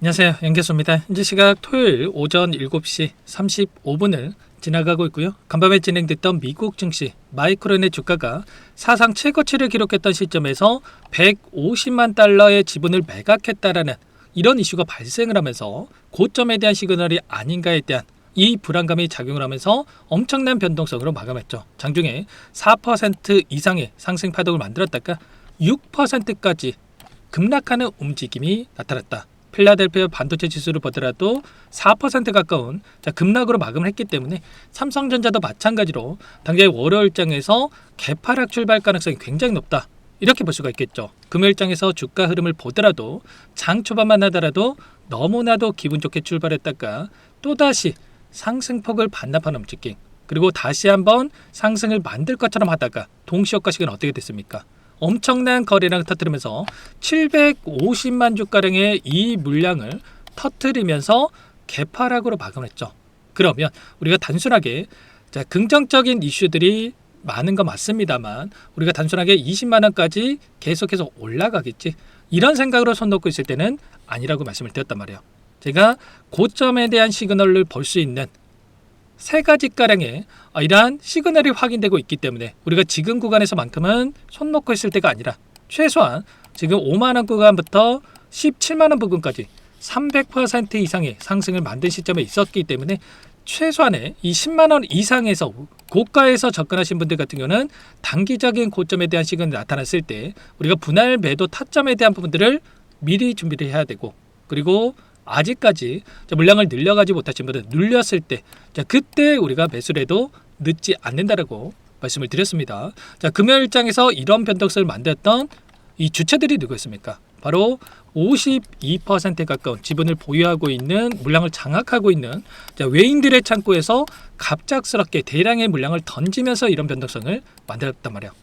안녕하세요. 연계소입니다. 현재 시각 토요일 오전 7시 35분을 지나가고 있고요. 간밤에 진행됐던 미국 증시 마이크론의 주가가 사상 최고치를 기록했던 시점에서 150만 달러의 지분을 매각했다라는 이런 이슈가 발생을 하면서 고점에 대한 시그널이 아닌가에 대한 이 불안감이 작용을 하면서 엄청난 변동성으로 마감했죠. 장중에 4% 이상의 상승 파동을 만들었다가 6%까지 급락하는 움직임이 나타났다. 필라델피아 반도체 지수를 보더라도 4% 가까운 급락으로 마감을 했기 때문에 삼성전자도 마찬가지로 당장 월요일장에서 개파락 출발 가능성이 굉장히 높다. 이렇게 볼 수가 있겠죠. 금요일장에서 주가 흐름을 보더라도 장 초반만 하더라도 너무나도 기분 좋게 출발했다가 또다시 상승폭을 반납하는 움직임, 그리고 다시 한번 상승을 만들 것처럼 하다가 동시효과 시기는 어떻게 됐습니까? 엄청난 거래량을 터뜨리면서 750만 주가량의 이 물량을 터뜨리면서 개파락으로 마감했죠. 그러면 우리가 단순하게 긍정적인 이슈들이 많은 건 맞습니다만 우리가 단순하게 20만 원까지 계속해서 올라가겠지, 이런 생각으로 손 놓고 있을 때는 아니라고 말씀을 드렸단 말이에요. 제가 고점에 대한 시그널을 볼 수 있는 세 가지 가량의 이러한 시그널이 확인되고 있기 때문에 우리가 지금 구간에서만큼은 손 놓고 있을 때가 아니라 최소한 지금 5만원 구간부터 17만원 부근까지 300% 이상의 상승을 만든 시점에 있었기 때문에 최소한의 이 10만원 이상에서 고가에서 접근하신 분들 같은 경우는 단기적인 고점에 대한 시그널이 나타났을 때 우리가 분할 매도 타점에 대한 부분들을 미리 준비를 해야 되고, 그리고 아직까지 물량을 늘려가지 못하신 분들 눌렸을 때 그때 우리가 매수를 해도 늦지 않는다라고 말씀을 드렸습니다. 금요일장에서 이런 변동성을 만들었던 이 주체들이 누구였습니까? 바로 52%에 가까운 지분을 보유하고 있는, 물량을 장악하고 있는 외인들의 창고에서 갑작스럽게 대량의 물량을 던지면서 이런 변동성을 만들었단 말이에요.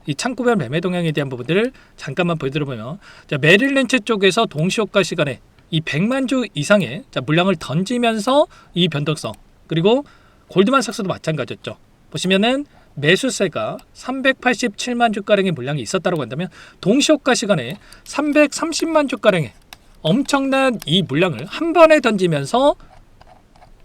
이 창고별 매매 동향에 대한 부분들을 잠깐만 보여드려보면 메릴린치 쪽에서 동시효과 시간에 이 100만 주 이상의 물량을 던지면서 이 변동성, 그리고 골드만삭스도 마찬가지였죠. 보시면은 매수세가 387만 주가량의 물량이 있었다고 한다면 동시효과 시간에 330만 주가량의 엄청난 이 물량을 한 번에 던지면서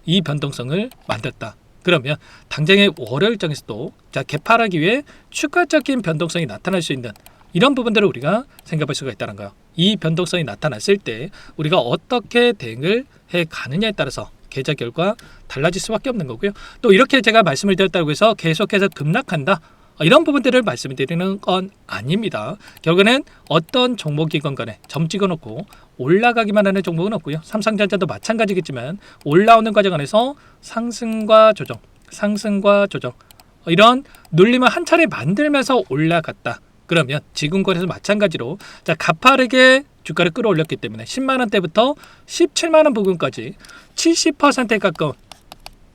이 변동성을 만들었다. 그러면 당장의 월요일장에서도 개파라기 위해 추가적인 변동성이 나타날 수 있는 이런 부분들을 우리가 생각할 수가 있다는 거예요. 이 변동성이 나타났을 때 우리가 어떻게 대응을 해 가느냐에 따라서 계좌 결과 달라질 수밖에 없는 거고요. 또 이렇게 제가 말씀을 드렸다고 해서 계속해서 급락한다, 이런 부분들을 말씀드리는 건 아닙니다. 결국에는 어떤 종목이건 간에 점 찍어놓고 올라가기만 하는 종목은 없고요. 삼성전자도 마찬가지겠지만 올라오는 과정 안에서 상승과 조정, 상승과 조정, 이런 눌림을 한 차례 만들면서 올라갔다. 그러면 지금 거래에서 마찬가지로 가파르게 주가를 끌어올렸기 때문에 10만원대부터 17만원 부근까지 70%에 가까운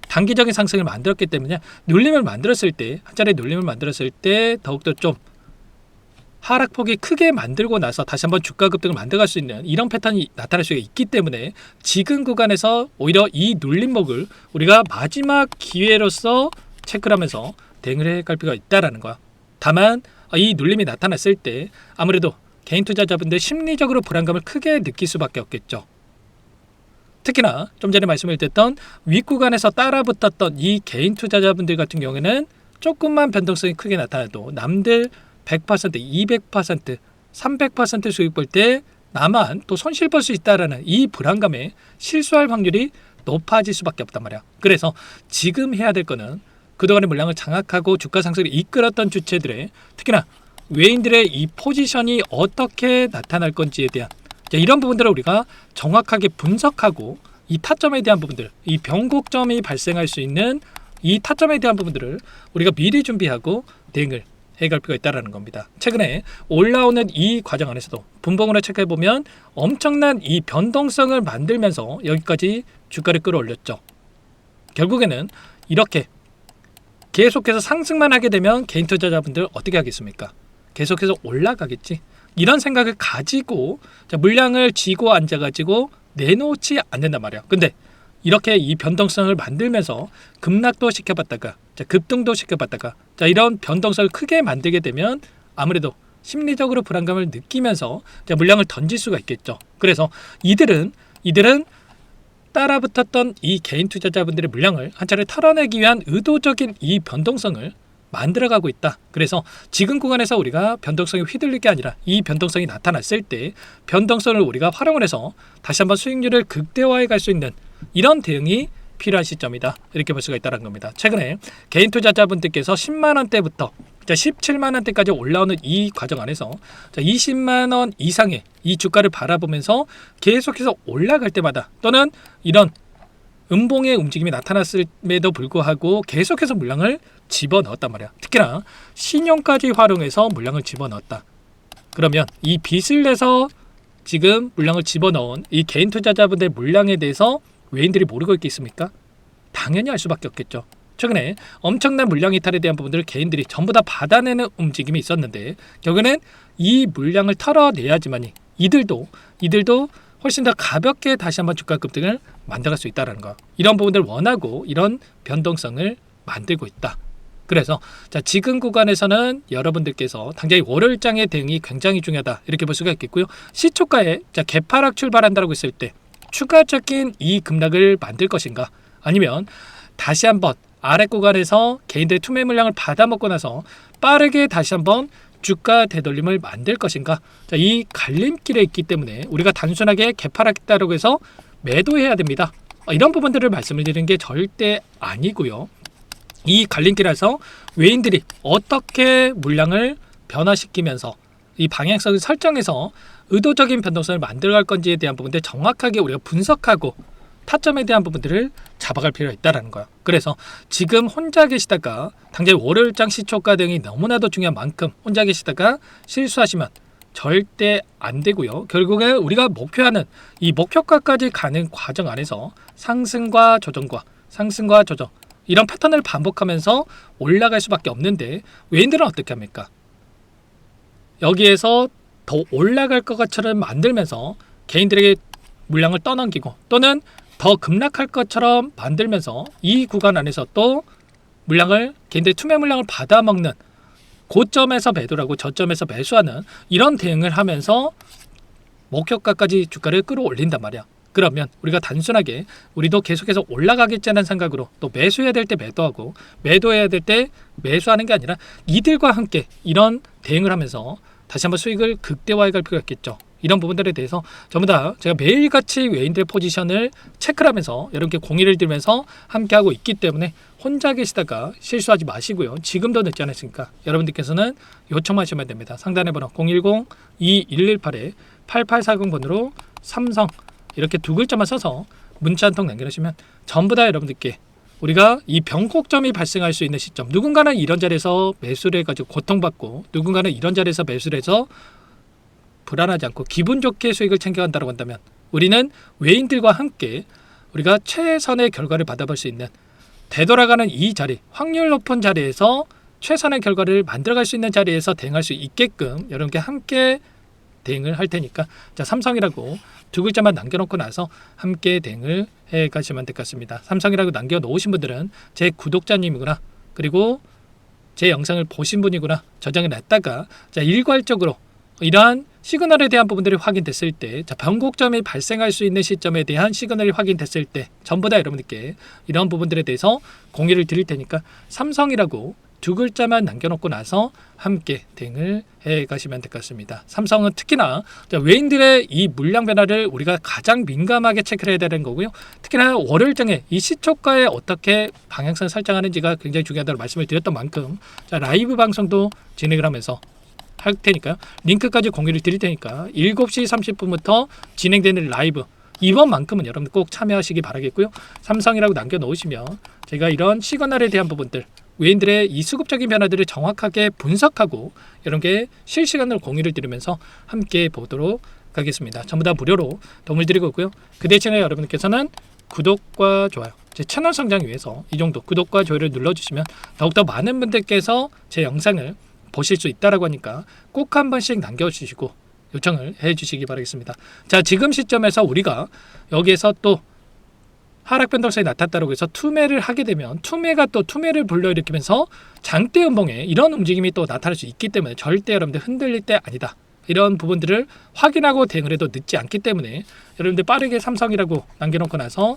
단기적인 상승을 만들었기 때문에 눌림을 만들었을 때, 한 차례 눌림을 만들었을 때 더욱더 좀 하락폭이 크게 만들고 나서 다시 한번 주가 급등을 만들어갈 수 있는 이런 패턴이 나타날 수가 있기 때문에 지금 구간에서 오히려 이 눌림목을 우리가 마지막 기회로서 체크를 하면서 대응을 해갈 필요가 있다는 거야. 다만 이 눌림이 나타났을 때 아무래도 개인 투자자분들 심리적으로 불안감을 크게 느낄 수밖에 없겠죠. 특히나 좀 전에 말씀을 드렸던 윗구간에서 따라붙었던 이 개인 투자자분들 같은 경우에는 조금만 변동성이 크게 나타나도 남들 100%, 200%, 300% 수익 볼 때 나만 또 손실 볼 수 있다라는 이 불안감에 실수할 확률이 높아질 수밖에 없단 말이야. 그래서 지금 해야 될 거는 그동안의 물량을 장악하고 주가 상승을 이끌었던 주체들의, 특히나 외인들의 이 포지션이 어떻게 나타날 건지에 대한 이런 부분들을 우리가 정확하게 분석하고 이 타점에 대한 부분들, 이 변곡점이 발생할 수 있는 이 타점에 대한 부분들을 우리가 미리 준비하고 대응을 해갈 필요가 있다는 겁니다. 최근에 올라오는 이 과정 안에서도 분봉으로 체크해보면 엄청난 이 변동성을 만들면서 여기까지 주가를 끌어올렸죠. 결국에는 이렇게 계속해서 상승만 하게 되면 개인 투자자분들 어떻게 하겠습니까? 계속해서 올라가겠지, 이런 생각을 가지고 물량을 쥐고 앉아가지고 내놓지 않는단 말이야. 근데 이렇게 이 변동성을 만들면서 급락도 시켜봤다가 급등도 시켜봤다가 이런 변동성을 크게 만들게 되면 아무래도 심리적으로 불안감을 느끼면서 물량을 던질 수가 있겠죠. 그래서 이들은 이들은 따라붙었던 이 개인 투자자분들의 물량을 한 차례 털어내기 위한 의도적인 이 변동성을 만들어가고 있다. 그래서 지금 구간에서 우리가 변동성이 휘둘릴 게 아니라 이 변동성이 나타났을 때 변동성을 우리가 활용을 해서 다시 한번 수익률을 극대화해 갈 수 있는 이런 대응이 필요한 시점이다. 이렇게 볼 수가 있다는 겁니다. 최근에 개인 투자자분들께서 10만 원대부터 17만 원대까지 올라오는 이 과정 안에서 20만 원 이상의 이 주가를 바라보면서 계속해서 올라갈 때마다 또는 이런 음봉의 움직임이 나타났음에도 불구하고 계속해서 물량을 집어넣었단 말이야. 특히나 신용까지 활용해서 물량을 집어넣었다. 그러면 이 빚을 내서 지금 물량을 집어넣은 이 개인 투자자분들의 물량에 대해서 외인들이 모르고 있겠습니까? 당연히 알 수밖에 없겠죠. 최근에 엄청난 물량 이탈에 대한 부분들을 개인들이 전부 다 받아내는 움직임이 있었는데 결국에는 이 물량을 털어내야지만이 이들도 훨씬 더 가볍게 다시 한번 주가 급등을 만들어갈 수 있다는 거. 이런 부분들을 원하고 이런 변동성을 만들고 있다. 그래서 지금 구간에서는 여러분들께서 당장 월요일장의 대응이 굉장히 중요하다. 이렇게 볼 수가 있겠고요. 시초가에 개파락 출발한다고 했을 때 추가적인 이 급락을 만들 것인가, 아니면 다시 한번 아래 구간에서 개인들의 투매 물량을 받아먹고 나서 빠르게 다시 한번 주가 되돌림을 만들 것인가. 이 갈림길에 있기 때문에 우리가 단순하게 개파락했다고 해서 매도해야 됩니다. 이런 부분들을 말씀을 드리는 게 절대 아니고요. 이 갈림길에서 외인들이 어떻게 물량을 변화시키면서 이 방향성을 설정해서 의도적인 변동성을 만들어갈 건지에 대한 부분들 정확하게 우리가 분석하고 타점에 대한 부분들을 잡아갈 필요가 있다는 거야. 그래서 지금 혼자 계시다가 당장 월요일장 시초가 등이 너무나도 중요한 만큼 혼자 계시다가 실수하시면 절대 안 되고요. 결국에 우리가 목표하는 이 목표가까지 가는 과정 안에서 상승과 조정 이런 패턴을 반복하면서 올라갈 수밖에 없는데 외인들은 어떻게 합니까? 여기에서 더 올라갈 것처럼 만들면서 개인들에게 물량을 떠넘기고 또는 더 급락할 것처럼 만들면서 이 구간 안에서 또 개인들의 투매 물량을 받아먹는, 고점에서 매도를 하고 저점에서 매수하는 이런 대응을 하면서 목표가까지 주가를 끌어올린단 말이야. 그러면 우리가 단순하게 우리도 계속해서 올라가겠다는 생각으로 또 매수해야 될 때 매도하고 매도해야 될 때 매수하는 게 아니라 이들과 함께 이런 대응을 하면서 다시 한번 수익을 극대화해 갈 필요가 있겠죠. 이런 부분들에 대해서 전부 다 제가 매일같이 외인들의 포지션을 체크를 하면서 여러분께 공유를 드리면서 함께하고 있기 때문에 혼자 계시다가 실수하지 마시고요. 지금도 늦지 않았으니까 여러분들께서는 요청만 하시면 됩니다. 상단의 번호 010-2118-8840번으로 삼성 이렇게 두 글자만 써서 문자 한 통 남겨주시면 전부 다 여러분들께 우리가 이 변곡점이 발생할 수 있는 시점, 누군가는 이런 자리에서 매수를 해가지고 고통받고 누군가는 이런 자리에서 매수를 해서 불안하지 않고 기분 좋게 수익을 챙겨간다고 한다면 우리는 외인들과 함께 우리가 최선의 결과를 받아볼 수 있는 되돌아가는 이 자리, 확률 높은 자리에서 최선의 결과를 만들어갈 수 있는 자리에서 대응할 수 있게끔 여러분께 함께 대응을 할 테니까 삼성이라고 두 글자만 남겨놓고 나서 함께 대응을 해 가시면 될 것 같습니다. 삼성이라고 남겨놓으신 분들은 제 구독자님이구나, 그리고 제 영상을 보신 분이구나 저장을 놨다가 일괄적으로 이러한 시그널에 대한 부분들이 확인됐을 때 변곡점이 발생할 수 있는 시점에 대한 시그널이 확인됐을 때 전부 다 여러분들께 이런 부분들에 대해서 공유를 드릴 테니까 삼성이라고 두 글자만 남겨놓고 나서 함께 대응을 해 가시면 될 것 같습니다. 삼성은 특히나 외인들의 이 물량 변화를 우리가 가장 민감하게 체크를 해야 되는 거고요. 특히나 월요일장에 이 시초가에 어떻게 방향성을 설정하는지가 굉장히 중요하다고 말씀을 드렸던 만큼 라이브 방송도 진행을 하면서 할 테니까요. 링크까지 공유를 드릴 테니까 7시 30분부터 진행되는 라이브 이번만큼은 여러분들 꼭 참여하시기 바라겠고요. 삼성이라고 남겨놓으시면 제가 이런 시그널에 대한 부분들, 외인들의 이 수급적인 변화들을 정확하게 분석하고 여러분께 실시간으로 공유를 드리면서 함께 보도록 하겠습니다. 전부 다 무료로 도움을 드리고 있고요. 그 대신에 여러분께서는 구독과 좋아요, 제 채널 성장 위해서 이 정도 구독과 좋아요를 눌러주시면 더욱더 많은 분들께서 제 영상을 보실 수 있다라고 하니까 꼭 한 번씩 남겨주시고 요청을 해주시기 바라겠습니다. 자, 지금 시점에서 우리가 여기에서 또 하락 변동성이 나타났다고 해서 투매를 하게 되면 투매가 또 투매를 불러일으키면서 장대 음봉에 이런 움직임이 또 나타날 수 있기 때문에 절대 여러분들 흔들릴 때 아니다. 이런 부분들을 확인하고 대응을 해도 늦지 않기 때문에 여러분들 빠르게 삼성이라고 남겨놓고 나서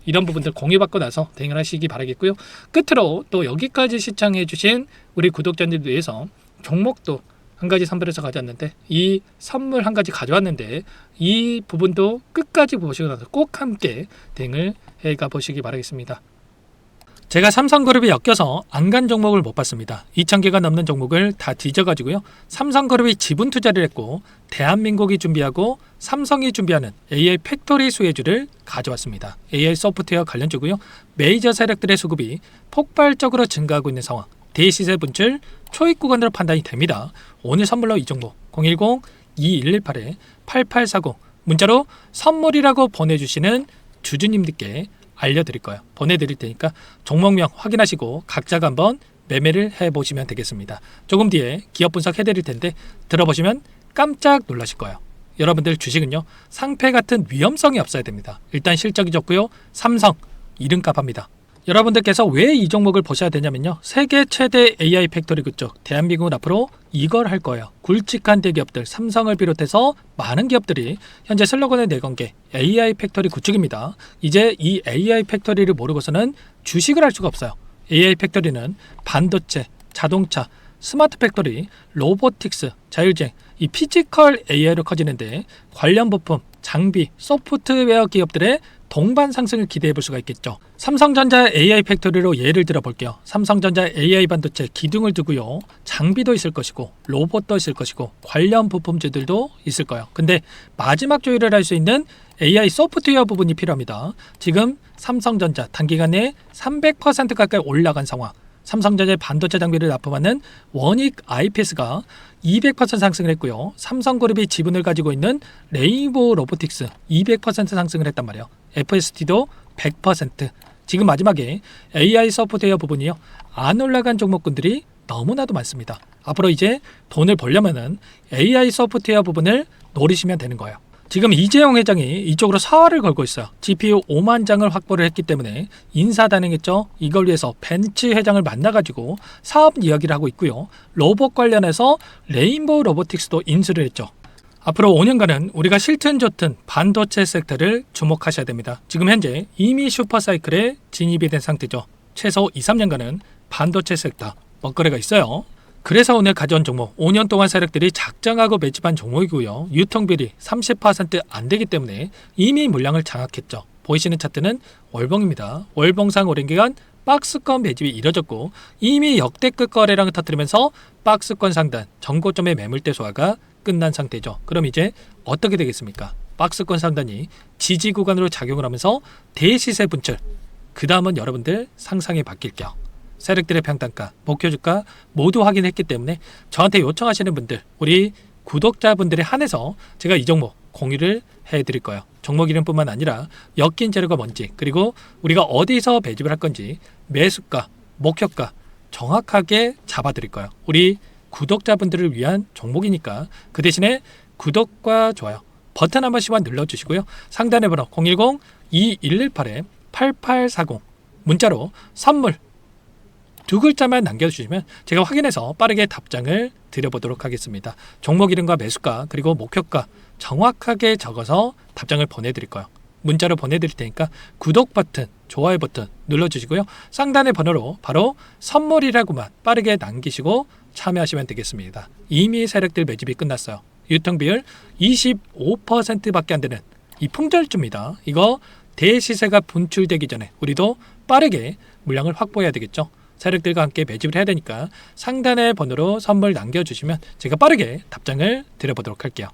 이런 부분들 공유받고 나서 대응을 하시기 바라겠고요. 끝으로 또 여기까지 시청해 주신 우리 구독자님들 위해서 종목도 한 가지 선별해서 가져왔는데 이 선물 한 가지 가져왔는데 이 부분도 끝까지 보시고 나서 꼭 함께 대응을 해가 보시기 바라겠습니다. 제가 삼성그룹이 엮여서 안 간 종목을 못 봤습니다. 2,000개가 넘는 종목을 다 뒤져가지고요. 삼성그룹이 지분 투자를 했고 대한민국이 준비하고 삼성이 준비하는 AI 팩토리 수혜주를 가져왔습니다. AI 소프트웨어 관련주고요. 메이저 세력들의 수급이 폭발적으로 증가하고 있는 상황. 대시세 분출 초입 구간으로 판단이 됩니다. 오늘 선물로 이 종목 010-2118-8840 문자로 선물이라고 보내주시는 주주님들께 알려드릴 거예요. 보내드릴 테니까 종목명 확인하시고 각자가 한번 매매를 해보시면 되겠습니다. 조금 뒤에 기업 분석 해드릴 텐데 들어보시면 깜짝 놀라실 거예요. 여러분들 주식은요 상패 같은 위험성이 없어야 됩니다. 일단 실적이 좋고요. 삼성 이름값 합니다. 여러분들께서 왜 이 종목을 보셔야 되냐면요. 세계 최대 AI 팩토리 그쪽 대한민국은 앞으로 이걸 할 거예요. 굵직한 대기업들 삼성을 비롯해서 많은 기업들이 현재 슬로건을 내건 게 AI 팩토리 구축입니다. 이제 이 AI 팩토리를 모르고서는 주식을 할 수가 없어요. AI 팩토리는 반도체, 자동차, 스마트 팩토리, 로보틱스, 자율주행, 이 피지컬 AI로 커지는데 관련 부품, 장비, 소프트웨어 기업들의 동반 상승을 기대해 볼 수가 있겠죠. 삼성전자 AI 팩토리로 예를 들어 볼게요. 삼성전자 AI 반도체 기둥을 두고요. 장비도 있을 것이고 로봇도 있을 것이고 관련 부품주들도 있을 거예요. 근데 마지막 조율을 할 수 있는 AI 소프트웨어 부분이 필요합니다. 지금 삼성전자 단기간에 300% 가까이 올라간 상황. 삼성전자의 반도체 장비를 납품하는 원익 IPS가 200% 상승을 했고요. 삼성그룹이 지분을 가지고 있는 레인보우 로보틱스 200% 상승을 했단 말이에요. FST도 100%. 지금 마지막에 AI 소프트웨어 부분이요. 안 올라간 종목군들이 너무나도 많습니다. 앞으로 이제 돈을 벌려면은 AI 소프트웨어 부분을 노리시면 되는 거예요. 지금 이재용 회장이 이쪽으로 사활을 걸고 있어요. GPU 5만 장을 확보를 했기 때문에 인사단행했죠. 이걸 위해서 벤츠 회장을 만나가지고 사업 이야기를 하고 있고요. 로봇 관련해서 레인보우 로보틱스도 인수를 했죠. 앞으로 5년간은 우리가 싫든 좋든 반도체 섹터를 주목하셔야 됩니다. 지금 현재 이미 슈퍼사이클에 진입이 된 상태죠. 최소 2-3년간은 반도체 섹터 먹거리가 있어요. 그래서 오늘 가져온 종목 5년 동안 세력들이 작정하고 매집한 종목이고요. 유통비율이 30% 안 되기 때문에 이미 물량을 장악했죠. 보이시는 차트는 월봉입니다. 월봉상 오랜 기간 박스권 매집이 이뤄졌고 이미 역대급 거래량을 터뜨리면서 박스권 상단 전고점의 매물대 소화가 끝난 상태죠. 그럼 이제 어떻게 되겠습니까? 박스권 상단이 지지 구간으로 작용을 하면서 대시세 분출. 그 다음은 여러분들 상상이 바뀔게요. 세력들의 평단가, 목표주가 모두 확인했기 때문에 저한테 요청하시는 분들, 우리 구독자분들에 한해서 제가 이 종목 공유를 해드릴 거예요. 종목 이름뿐만 아니라 엮인 재료가 뭔지, 그리고 우리가 어디서 매집을 할 건지 매수가, 목표가 정확하게 잡아드릴 거예요. 우리 구독자분들을 위한 종목이니까 그 대신에 구독과 좋아요 버튼 한 번씩만 눌러주시고요. 상단의 번호 010-2118-8840 문자로 선물 두 글자만 남겨주시면 제가 확인해서 빠르게 답장을 드려보도록 하겠습니다. 종목 이름과 매수가 그리고 목표가 정확하게 적어서 답장을 보내드릴 거예요. 문자로 보내드릴 테니까 구독 버튼, 좋아요 버튼 눌러주시고요. 상단의 번호로 바로 선물이라고만 빠르게 남기시고 참여하시면 되겠습니다. 이미 세력들 매집이 끝났어요. 유통비율 25%밖에 안 되는 이 품절주입니다. 이거 대시세가 분출되기 전에 우리도 빠르게 물량을 확보해야 되겠죠. 세력들과 함께 매집을 해야 되니까 상단의 번호로 선물 남겨주시면 제가 빠르게 답장을 드려보도록 할게요.